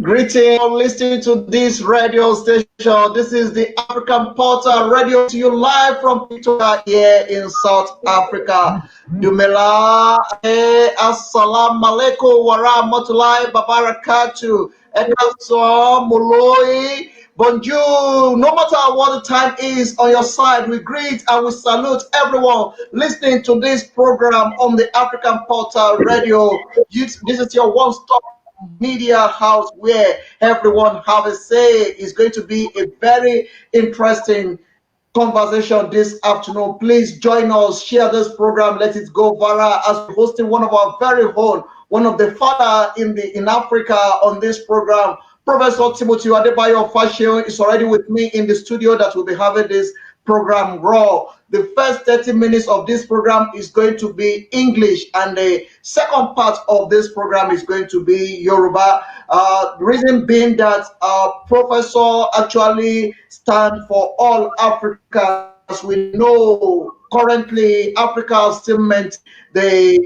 Greetings, listening to this radio station. This is the African Portal Radio to you live from Pretoria here in South Africa. Dumela, assalamu alaikum wa rahmatullahi wa barakatuh. Ekaso, Moloi, bonjour. No matter what the time is on your side, we greet and we salute everyone listening to this program on the African Portal Radio. This is your one-stop media house where everyone have a say. Is going to be a very interesting conversation this afternoon. Please join us, share this program, let it go viral as we're hosting one of our very own, one of the father in Africa on this program. Professor Timothy Adebayo Fasheun is already with me in the studio that will be having this program raw. The first 30 minutes of this program is going to be English, and the second part of this program is going to be Yoruba. The reason being that Professor actually stands for all Africa. As we know, currently Africa still meant the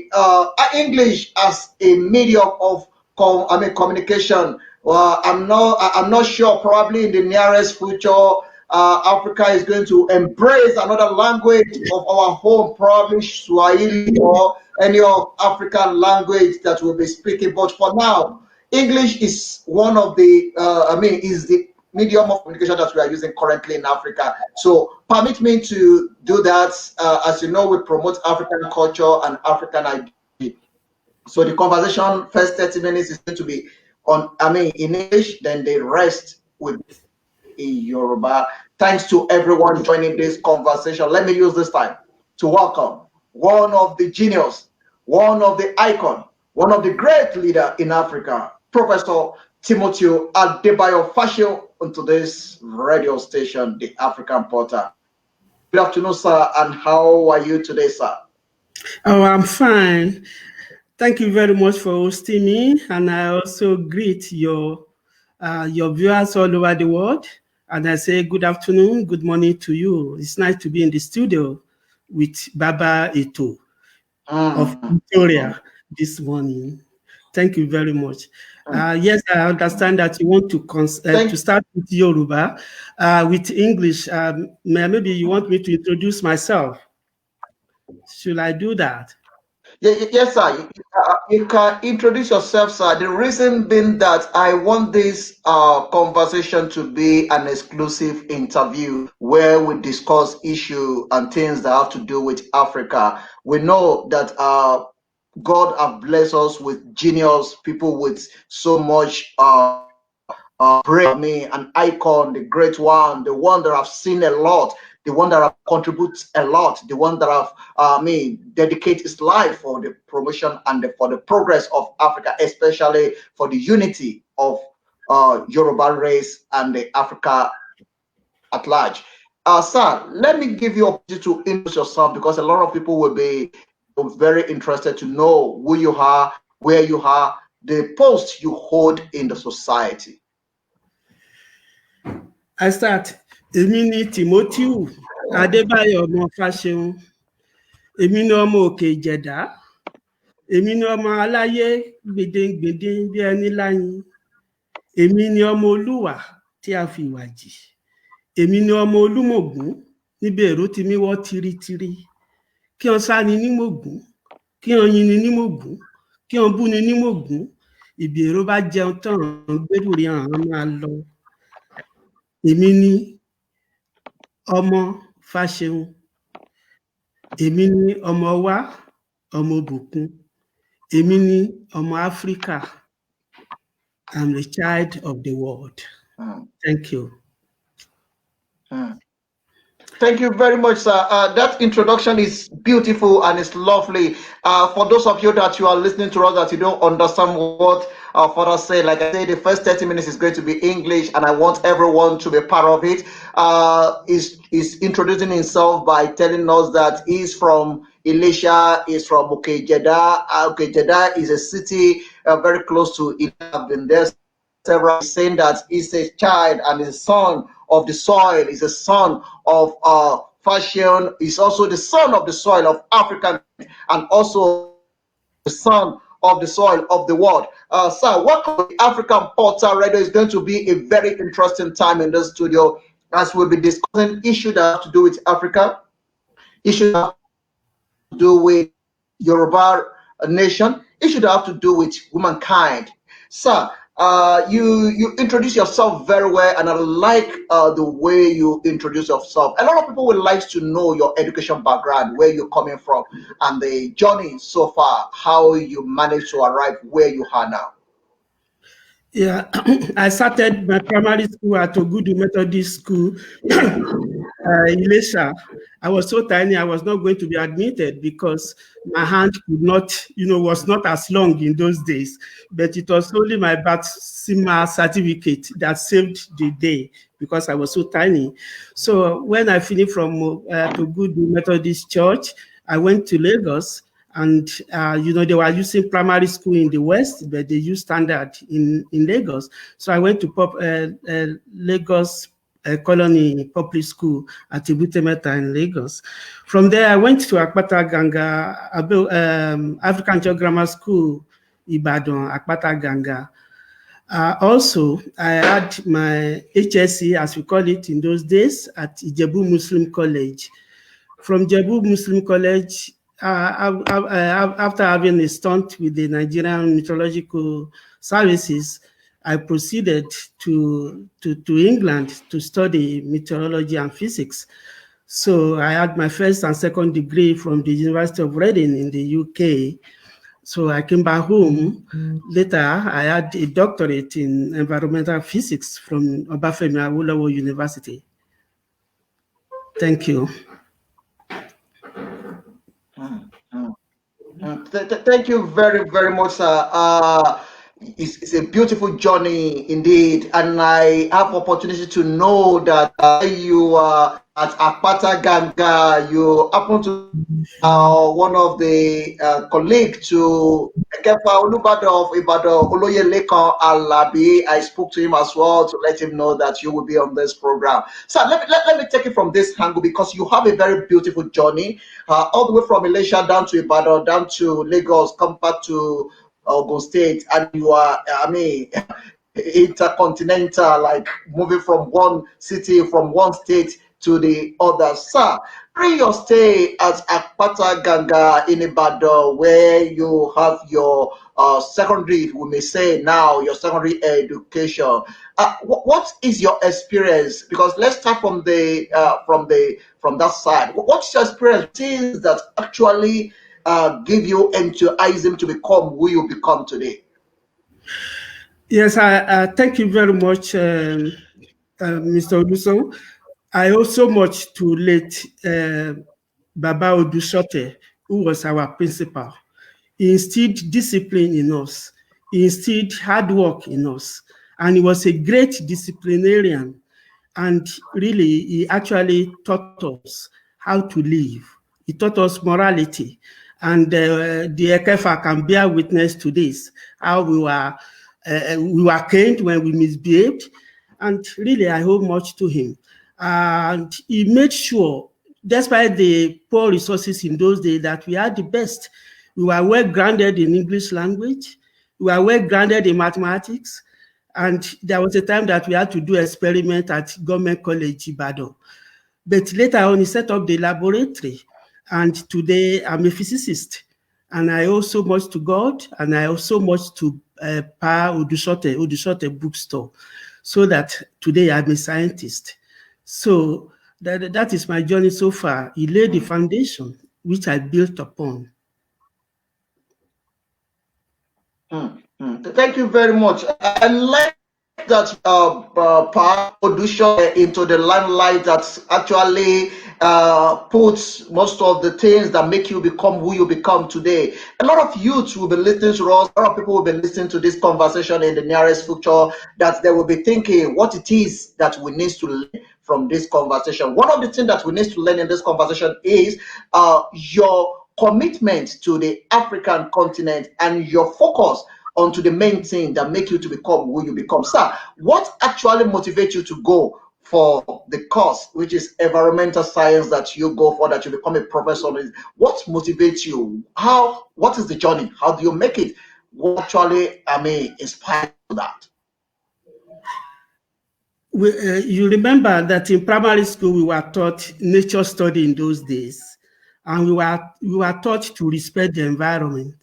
English as a medium of communication. I'm not sure. Probably in the nearest future, Africa is going to embrace another language of our home, probably Swahili or any of African language that we'll be speaking. But for now, English is one of the, is the medium of communication that we are using currently in Africa. So permit me to do that. As you know, we promote African culture and African identity. So the conversation, first 30 minutes is going to be in English, then the rest will be in Yoruba. Thanks to everyone joining this conversation. Let me use this time to welcome one of the genius, one of the icon, one of the great leader in Africa, Professor Timothy Adebayo Fasheun, onto this radio station, the African Portal. Good afternoon, sir, and how are you today, sir? Oh, I'm fine. Thank you very much for hosting me, and I also greet your viewers all over the world. And I say good afternoon, good morning to you. It's nice to be in the studio with Baba Eto of Victoria this morning. Thank you very much. Yes, I understand that you want to start with Yoruba, with English. Maybe you want me to introduce myself. Should I do that? Yes, sir. You can introduce yourself, sir. The reason being that I want this conversation to be an exclusive interview where we discuss issues and things that have to do with Africa. We know that God has blessed us with genius people with so much brain, an icon, the great one, the one that I've seen a lot, the one that have contributed a lot, the one that have dedicate his life for the promotion and for the progress of Africa, especially for the unity of Yoruba race and the Africa at large. Sir, let me give you opportunity to introduce yourself, because a lot of people will be very interested to know who you are, where you are, the post you hold in the society. I start. Èmi ni Timothy Adebayo Fasheun. Èmi ni ọmọ Òkè Ìjẹ̀dá. Èmi ni ọmọ aláyé gbèdéngbèdén bí ẹni láyìn. Èmi ni ọmọ Olúwa tí a fi ìwà jì. Èmi ni ọmọ Olúmọ̀gún níbi èrò tí mi wọ́ tiritiri. Kí wọ́n sá ni ní Mògún, kí kí wọ́n yin ni ní mògún, kí wọ́n bú ni ní mògún, ìbí èrò bá jẹun tán gbẹ́rù rí àwọn máa lọ. Èmi ni ọmọ Fasheun, èmi ni ọmọ wa, ọmọ Bùkún, èmi ni ọmọ Áfíríkà. I'm the child of the world. Thank you. Thank you very much, sir. That introduction is beautiful and it's lovely. For those of you that you are listening to us that you don't understand what our father said, like I said, the first 30 minutes is going to be English, and I want everyone to be part of it. He's introducing himself by telling us that he's from Elisha, is from Jeddah. Jeddah is a city very close to it. I've been there several, saying that he's a child and a son of the soil, is a son of Fasheun, is also the son of the soil of Africa, and also the son of the soil of the world. Sir, welcome to African Portal Radio. Is going to be a very interesting time in the studio as we'll be discussing issues that have to do with Africa, issues that have to do with Yoruba nation, issues that have to do with womankind. Sir, you introduce yourself very well, and I like the way you introduce yourself. A lot of people would like to know your education background, where you're coming from, and the journey so far, how you managed to arrive where you are now. Yeah, I started my primary school at Ogudu Methodist School, Elisha. I was so tiny, I was not going to be admitted because my hand could not, was not as long in those days. But it was only my baptismal certificate that saved the day because I was so tiny. So when I finished from Ogudu Methodist Church, I went to Lagos. And, they were using primary school in the West, but they used standard in Lagos. So I went to Lagos Colony Public School at Ibutemeta in Lagos. From there, I went to Akpata Ganga, African Church Grammar School, Ibadan, Akpata Ganga. Also, I had my HSC, as we call it in those days, at Ijebu Muslim College. From Ijebu Muslim College, after having a stunt with the Nigerian Meteorological Services, I proceeded to England to study meteorology and physics. So I had my first and second degree from the University of Reading in the UK. So I came back home. Later, I had a doctorate in environmental physics from Obafemi Awolowo University. Thank you. Thank you very, very much, sir. It's a beautiful journey indeed, and I have opportunity to know that you are at Akpata Ganga. You happen to one of the colleagues to Ekefa Olubadan of Ibadan, Oloye Lekan Alabi. I spoke to him as well to let him know that you will be on this program. So let me take it from this angle, because you have a very beautiful journey, all the way from Elisha down to Ibadan, down to Lagos, come back to Ogun State, and you are, intercontinental, like moving from one city, from one state to the other. Sir, during your stay at Akpata Ganga in Ibadan, where you have your secondary, we may say now, your secondary education, what is your experience? Because let's start from that side. What's your experience? Things that actually give you enthusiasm to become who you become today? Yes, I thank you very much, Mr. Oluso. I owe so much to late Baba Odushote, who was our principal. He instilled discipline in us. He instilled hard work in us. And he was a great disciplinarian. And really, he actually taught us how to live. He taught us morality. And the Ekefa can bear witness to this, how we were caned when we misbehaved. And really, I owe much to him. And he made sure, despite the poor resources in those days, that we had the best. We were well grounded in English language. We were well grounded in mathematics. And there was a time that we had to do experiment at Government College Ibadan. But later on, he set up the laboratory. And today, I'm a physicist. And I owe so much to God, and I owe so much to Pa Odushote bookstore, so that today I'm a scientist. So that is my journey so far. He laid the foundation, which I built upon. Thank you very much. I like that Pa Odusho into the limelight that actually puts most of the things that make you become who you become today. A lot of youths will be listening to us, a lot of people will be listening to this conversation in the nearest future, that they will be thinking what it is that we need to learn from this conversation. One of the things that we need to learn in this conversation is your commitment to the African continent and your focus onto the main thing that make you to become who you become. Sir, what actually motivates you to go for the course, which is environmental science that you go for, that you become a professor? What motivates you? What is the journey? How do you make it? What actually, inspires you that? You remember that in primary school we were taught nature study in those days, and we were taught to respect the environment.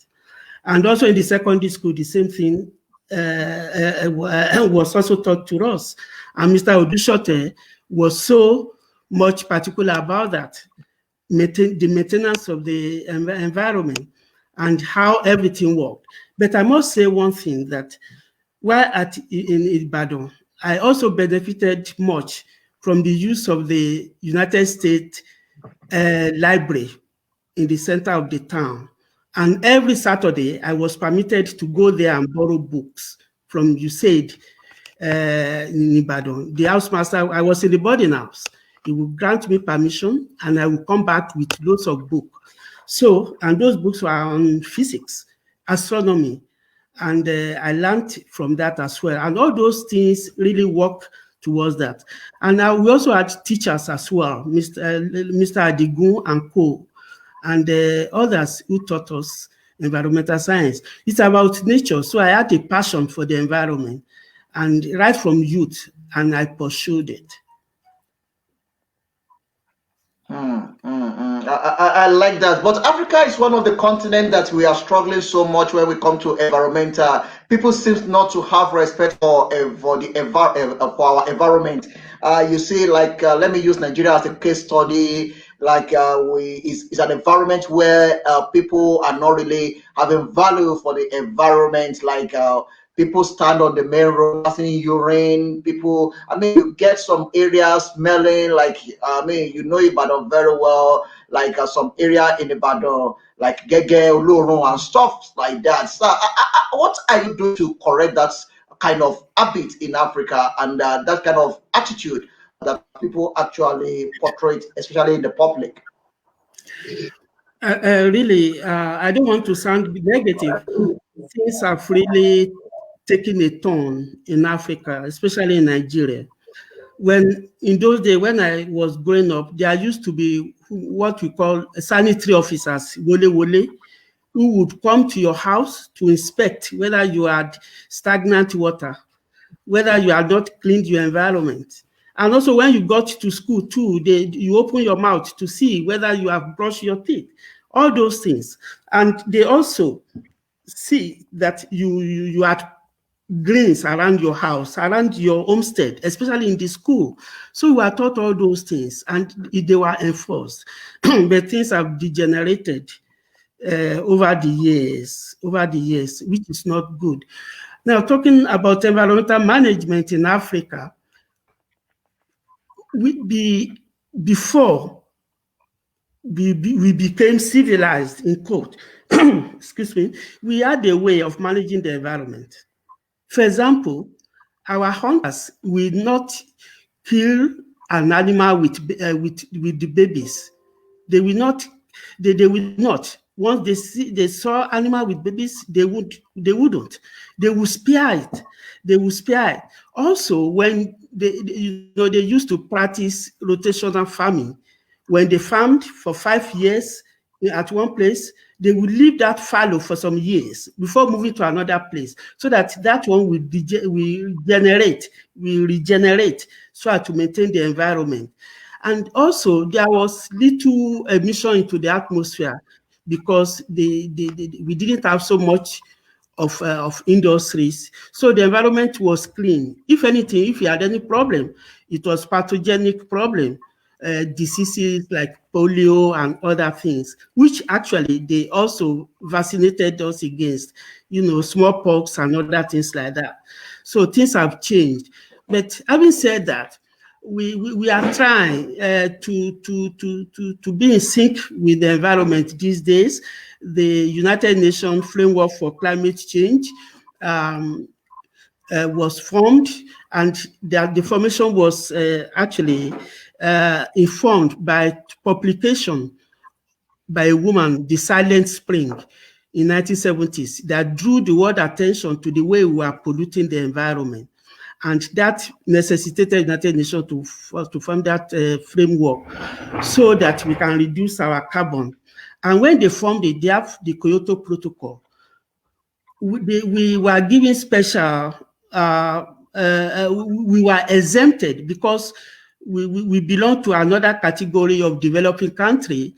And also in the secondary school, the same thing was also taught to us. And Mr. Odushote was so much particular about that, the maintenance of the environment and how everything worked. But I must say one thing, that while in Ibadan, I also benefited much from the use of the United States library in the center of the town. And every Saturday, I was permitted to go there and borrow books from USAID in Ibadan. The housemaster, I was in the boarding house. He would grant me permission, and I would come back with loads of books. So, and those books were on physics, astronomy, and I learned from that as well. And all those things really work towards that. And we also had teachers as well, Mr. Adigun and co, and others who taught us environmental science. It's about nature, so I had a passion for the environment, and right from youth, and I pursued it. I like that. But Africa is one of the continents that we are struggling so much when we come to environmental. People seem not to have respect for our environment. You see, like let me use Nigeria as a case study. Like it's an environment where people are not really having value for the environment. Like people stand on the main road, passing urine. People, you get some areas smelling like, Ibadan very well, like some area in Ibadan, like Gege, Olorun, and stuff like that. So, what are you doing to correct that kind of habit in Africa and that kind of attitude that people actually portray, especially in the public? Really, I don't want to sound negative. Things have really taken a turn in Africa, especially in Nigeria. When in those days, when I was growing up, there used to be what we call sanitary officers, wole, who would come to your house to inspect whether you had stagnant water, whether you had not cleaned your environment. And also when you got to school too, you open your mouth to see whether you have brushed your teeth, all those things. And they also see that you had greens around your house, around your homestead, especially in the school. So we are taught all those things, and they were enforced. But things have degenerated over the years, which is not good. Now, talking about environmental management in Africa, before we became civilized, in quote, excuse me, we had a way of managing the environment. For example, our hunters will not kill an animal with the babies. They will not. They will not. Once they saw animal with babies, they wouldn't. They will spare it. They will spare it. Also, when they used to practice rotational farming, when they farmed for 5 years at one place, they will leave that fallow for some years before moving to another place, so that one will regenerate, so as to maintain the environment. And also, there was little emission into the atmosphere. because we didn't have so much of industries. So the environment was clean. If anything, if you had any problem, it was pathogenic problem, diseases like polio and other things, which actually they also vaccinated us against, smallpox and other things like that. So things have changed. But having said that, we are trying to be in sync with the environment these days. The United Nations Framework for Climate Change was formed, and the formation was actually informed by publication by a woman, The Silent Spring, in 1970s, that drew the world attention to the way we are polluting the environment. And that necessitated United Nations to form that framework so that we can reduce our carbon. And when they formed it, they have the Kyoto Protocol. We were given special, we were exempted because we belong to another category of developing country,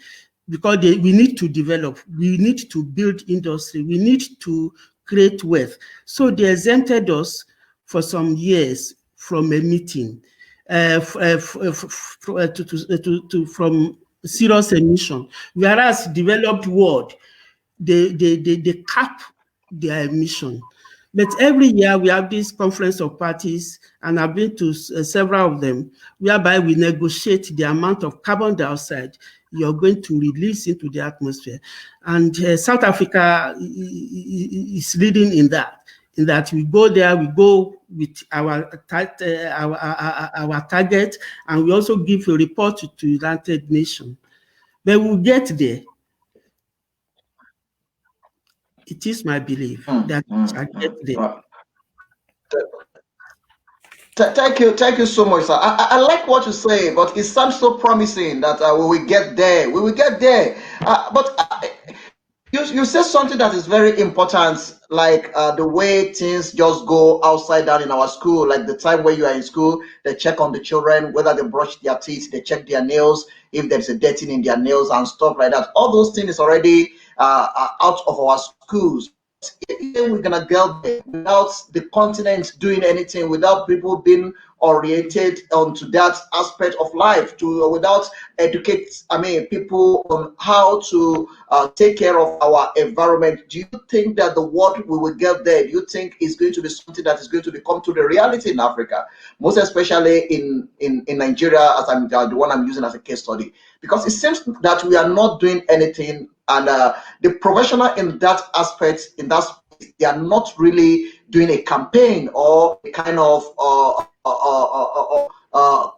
because we need to develop, we need to build industry, we need to create wealth. So they exempted us for some years from emitting, from serious emission, whereas developed world, they cap their emission. But every year we have this conference of parties, and I've been to several of them, whereby we negotiate the amount of carbon dioxide you're going to release into the atmosphere. And South Africa is leading in that. In that we go there, we go with our target, and we also give a report to United Nations. But we'll get there. It is my belief that we shall get there. Right. Thank you so much, sir. I like what you say, but it sounds so promising that we will get there. We will get there. You said something that is very important, like the way things just go outside down in our school, like the time where you are in school, they check on the children, whether they brush their teeth, they check their nails, if there's a dirty in their nails and stuff like that. All those things is already out of our schools. Even we're gonna get there without the continent doing anything, without people being oriented onto that aspect of life, without educate, people on how to take care of our environment. Do you think that the world we will get there? Do you think is going to be something that is going to become to the reality in Africa, most especially in Nigeria, as I'm the one I'm using as a case study? Because it seems that we are not doing anything, and the professional in that aspect, in that space, they are not really doing a campaign or a kind of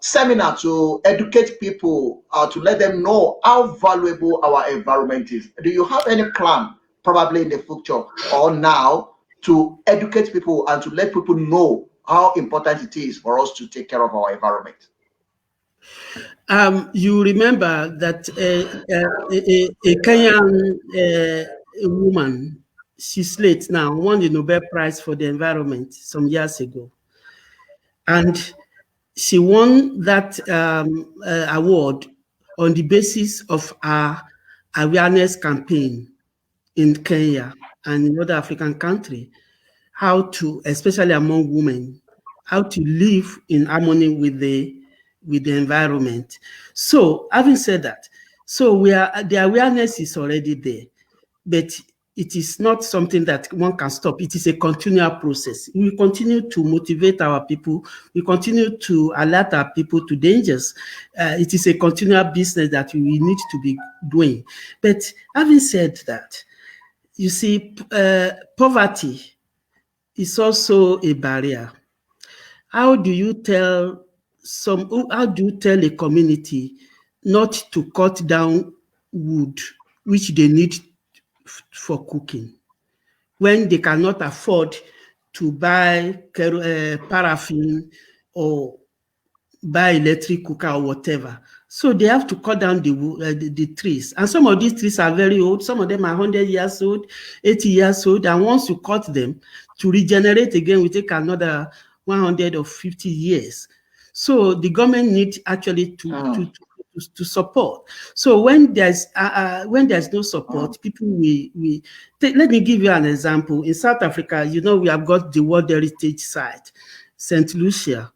seminar to educate people, to let them know how valuable our environment is. Do you have any plan, probably in the future or now, to educate people and to let people know how important it is for us to take care of our environment? You remember that a Kenyan woman, she's late now, won the Nobel Prize for the Environment some years ago. And she won that award on the basis of our awareness campaign in Kenya and in other African countries, how to, especially among women, how to live in harmony with the environment. So, having said that, so the awareness is already there, but it is not something that one can stop. It is a continual process. We continue to motivate our people. We continue to alert our people to dangers. It is a continual business that we need to be doing. But having said that, you see, poverty is also a barrier. How do you tell a community not to cut down wood, which they need for cooking, when they cannot afford to buy paraffin or buy electric cooker or whatever? So they have to cut down the trees. And some of these trees are very old. Some of them are 100 years old, 80 years old. And once you cut them, to regenerate again, we take another 100 or 50 years. So the government needs actually to to support. So when there's no support, people will let me give you an example. In South Africa, we have got the World Heritage Site, St. Lucia,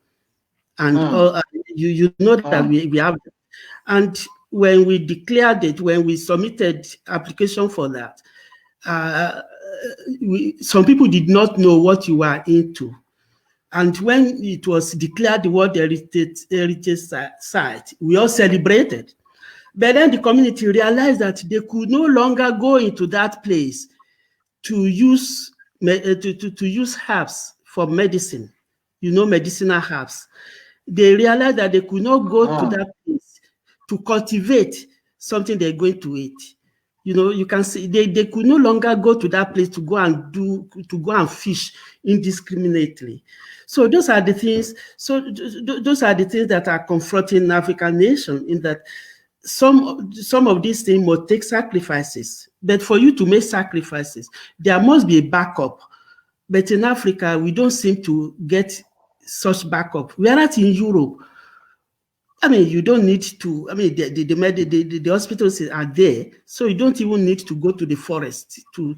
and you know that we have. And when we declared it, when we submitted application for that, some people did not know what you were into. And when it was declared the World Heritage Site, we all celebrated. But then the community realized that they could no longer go into that place to use herbs for medicine, medicinal herbs. They realized that they could not go to that place to cultivate something they're going to eat. You can see they could no longer go to that place to go and fish indiscriminately. So those are the things. So those are the things that are confronting African nation, in that some of these things must take sacrifices. But for you to make sacrifices, there must be a backup. But in Africa, we don't seem to get such backup. Whereas in Europe, you don't need to. The hospitals are there, so you don't even need to go to the forest to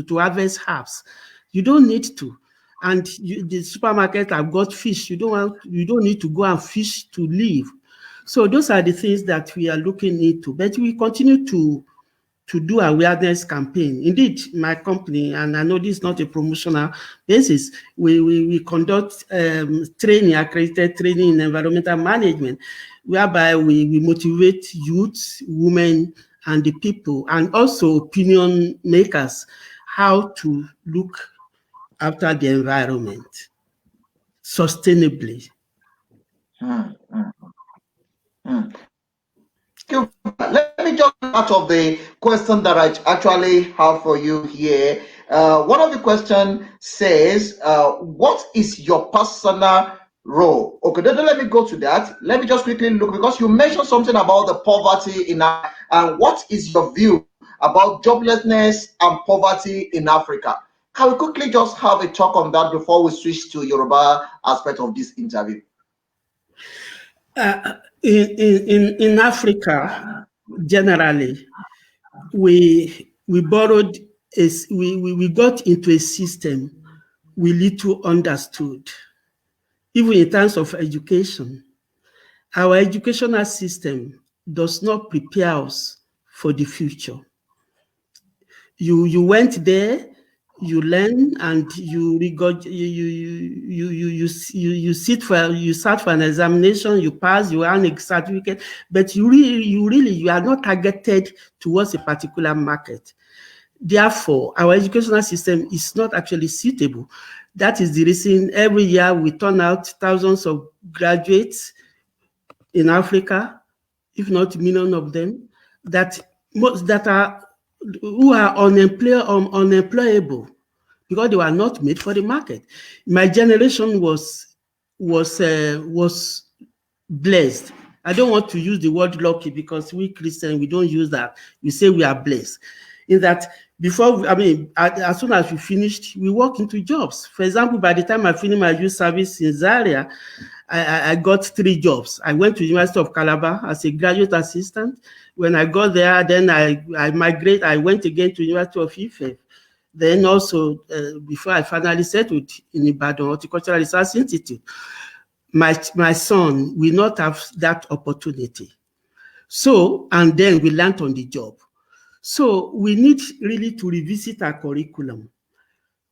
harvest herbs. You don't need to. And the supermarket have got fish. You don't need to go and fish to live. So those are the things that we are looking into. But we continue to do awareness campaign. Indeed, my company, and I know this is not a promotional basis, we conduct accredited training in environmental management, whereby we motivate youth, women, and the people, and also opinion makers, how to look after the environment sustainably. Let me just out of the question that I actually have for you here. One of the questions says, what is your personal role? Okay, then let me go to that. Let me just quickly look, because you mentioned something about the poverty in Africa. And what is your view about joblessness and poverty in Africa? Can we quickly just have a talk on that before we switch to Yoruba aspect of this interview? In Africa, generally, we borrowed we got into a system we little understood, even in terms of education. Our educational system does not prepare us for the future. You went there, you learn, and you sat for an examination, you pass, you earn a certificate, but you are not targeted towards a particular market. Therefore, our educational system is not actually suitable. That is the reason every year we turn out thousands of graduates in Africa, if not millions of them, who are unemployable because they were not made for the market. My generation was blessed. I don't want to use the word lucky, because we Christians, we don't use that. We say we are blessed. In that, as soon as we finished, we walk into jobs. For example, by the time I finished my youth service in Zaria, I got 3 jobs. I went to the University of Calabar as a graduate assistant. When I got there, then I went again to the University of Ife. Then also, before I finally settled in Ibadan Horticultural Research Institute, my son will not have that opportunity. So, and then we learned on the job. So we need really to revisit our curriculum.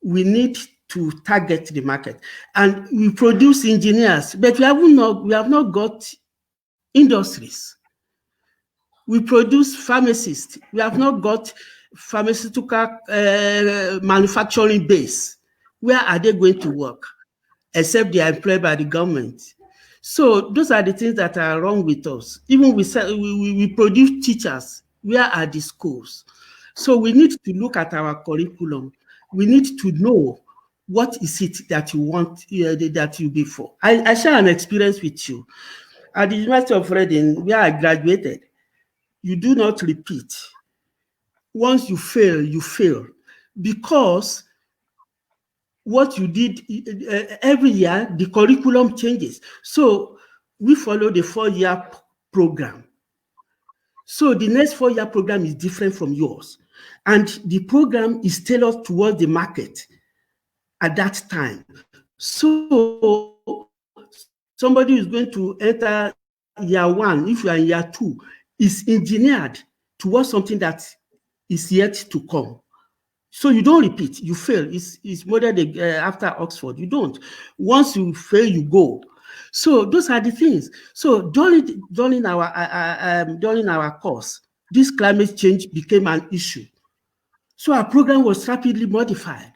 We need to target the market. And we produce engineers, but we have not got industries. We produce pharmacists. We have not got pharmaceutical manufacturing base. Where are they going to work? Except they are employed by the government. So those are the things that are wrong with us. Even we produce teachers. Where are the schools? So we need to look at our curriculum. We need to know what is it that you want, that you be for. I share an experience with you. At the University of Reading, where I graduated, you do not repeat. Once you fail, you fail. Because what you did every year, the curriculum changes. So we follow the 4-year program. So the next 4-year program is different from yours. And the program is tailored towards the market at that time. So somebody who is going to enter year 1, if you are in year 2, is engineered towards something that is yet to come. So you don't repeat, you fail. It's modeled after Oxford. You don't. Once you fail, you go. So those are the things. So during our course, this climate change became an issue. So our program was rapidly modified,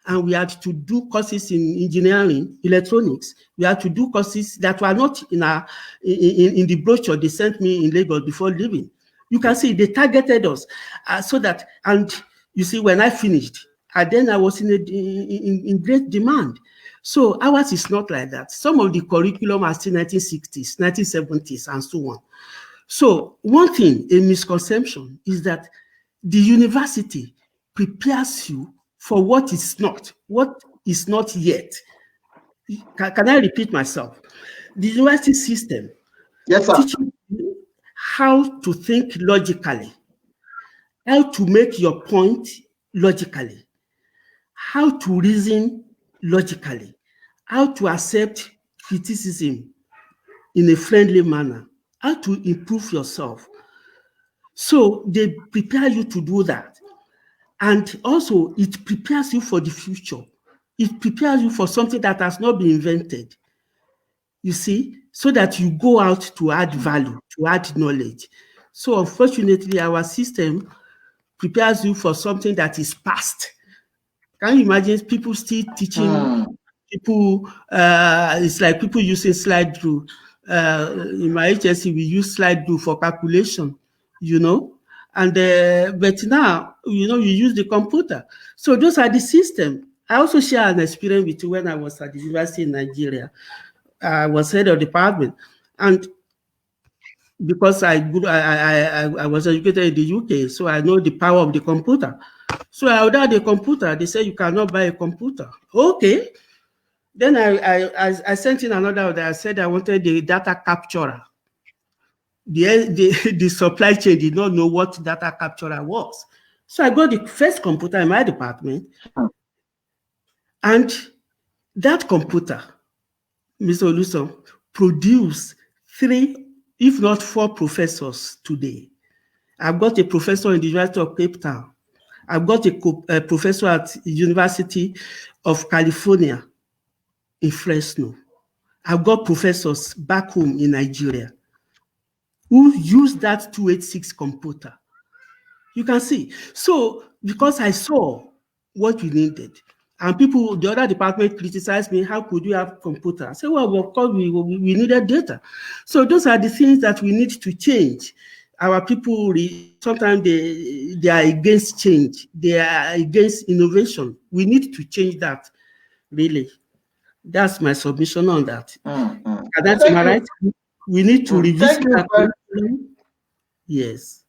and we had to do courses in engineering, electronics. We had to do courses that were not in the brochure they sent me in Lagos before leaving. You can see they targeted us so that, and you see, when I finished, then I was in great demand. So ours is not like that. Some of the curriculum are still 1960s, 1970s, and so on. So one thing, a misconception, is that the university prepares you for what is not yet. Can I repeat myself? The university system teaches you how to think logically, how to make your point logically, how to reason logically, how to accept criticism in a friendly manner, how to improve yourself. So they prepare you to do that. And also, it prepares you for the future. It prepares you for something that has not been invented, you see, so that you go out to add value, to add knowledge. So unfortunately, our system prepares you for something that is past. Can you imagine people still teaching people? It's like people using slide rule. In my HSC, we use slide rule for calculation, and but now, you use the computer. So those are the system. I also share an experience with you when I was at the university in Nigeria. I was head of department, and because I was educated in the UK, so I know the power of the computer. So I ordered a computer. They said you cannot buy a computer. Okay. Then I sent in another order. I said I wanted the data capturer. The supply chain did not know what data capturer was. So I got the first computer in my department. And that computer, Mr. Oluson, produced 3, if not 4 professors today. I've got a professor in the University of Cape Town. I've got a professor at the University of California in Fresno. I've got professors back home in Nigeria who use that 286 computer. You can see. So, because I saw what we needed, and people, the other department criticized me, how could you have computer? I said, well, of course, we needed data. So those are the things that we need to change. Our people, sometimes they are against change. They are against innovation. We need to change that, really. That's my submission on that. And that's my right. We need to revisit that. Yes.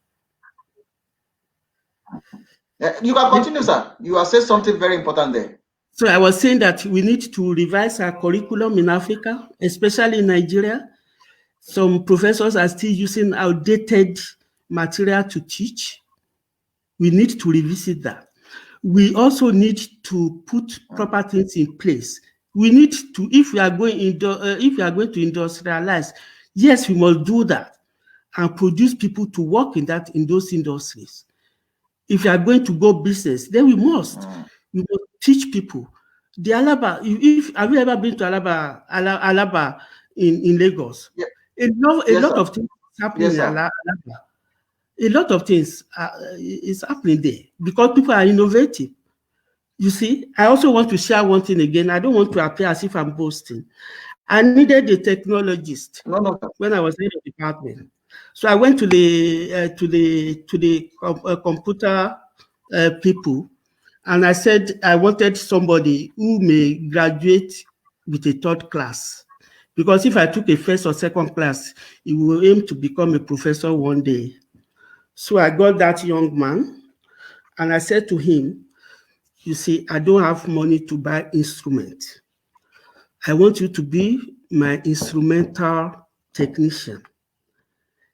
You can continue, sir. You are saying something very important there. So I was saying that we need to revise our curriculum in Africa, especially in Nigeria. Some professors are still using outdated material to teach. We need to revisit that. We also need to put proper things in place. We need to, if we are going to industrialize, yes, we must do that and produce people to work in those industries. If you are going to go business, then we must teach people. The Alaba, have you ever been to Alaba in Lagos? Yeah. A lot of things happening in Alaba. A lot of things is happening there because people are innovative. You see, I also want to share one thing again. I don't want to appear as if I'm boasting. I needed a technologist when I was in the department. So I went to the computer people, and I said I wanted somebody who may graduate with a 3rd class, because if I took a 1st or 2nd class, he will aim to become a professor one day. So I got that young man, and I said to him, you see, I don't have money to buy instruments. I want you to be my instrumental technician.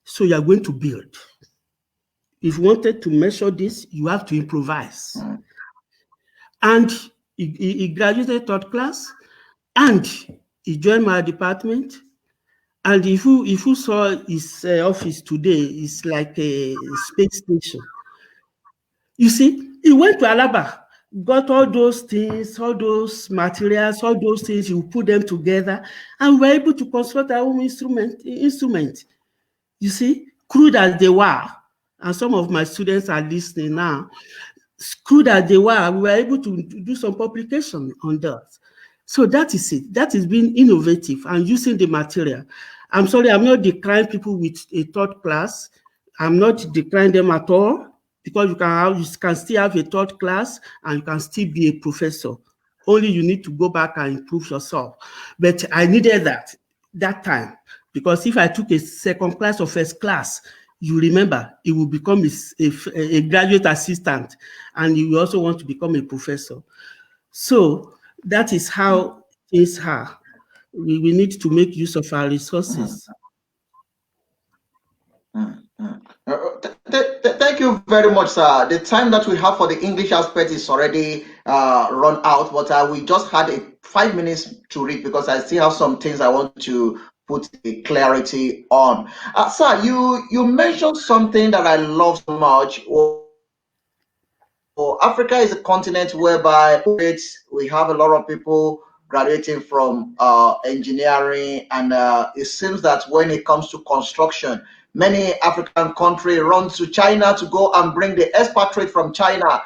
So you are going to build. If you wanted to measure this, you have to improvise. And he graduated third class, and he joined my department. And if you saw his office today, it's like a space station. You see, he went to Alaba, got all those things, all those materials, all those things, you put them together, and we were able to construct our own instrument. You see, crude as they were, and some of my students are listening now, crude as they were, we were able to do some publication on that. So that is it. That is being innovative and using the material. I'm sorry, I'm not decrying people with a third class. I'm not decrying them at all, because you can still have a third class and you can still be a professor. Only you need to go back and improve yourself. But I needed that time, because if I took a second class or first class, you remember, it will become a graduate assistant, and you also want to become a professor. So that is how things are. We need to make use of our resources. Thank you very much, sir. The time that we have for the English aspect is already run out, but we just had 5 minutes to read, because I still have some things I want to put a clarity on. Sir, you mentioned something that I love so much. Africa is a continent whereby we have a lot of people graduating from engineering, and it seems that when it comes to construction, many African countries run to China to go and bring the expatriate from China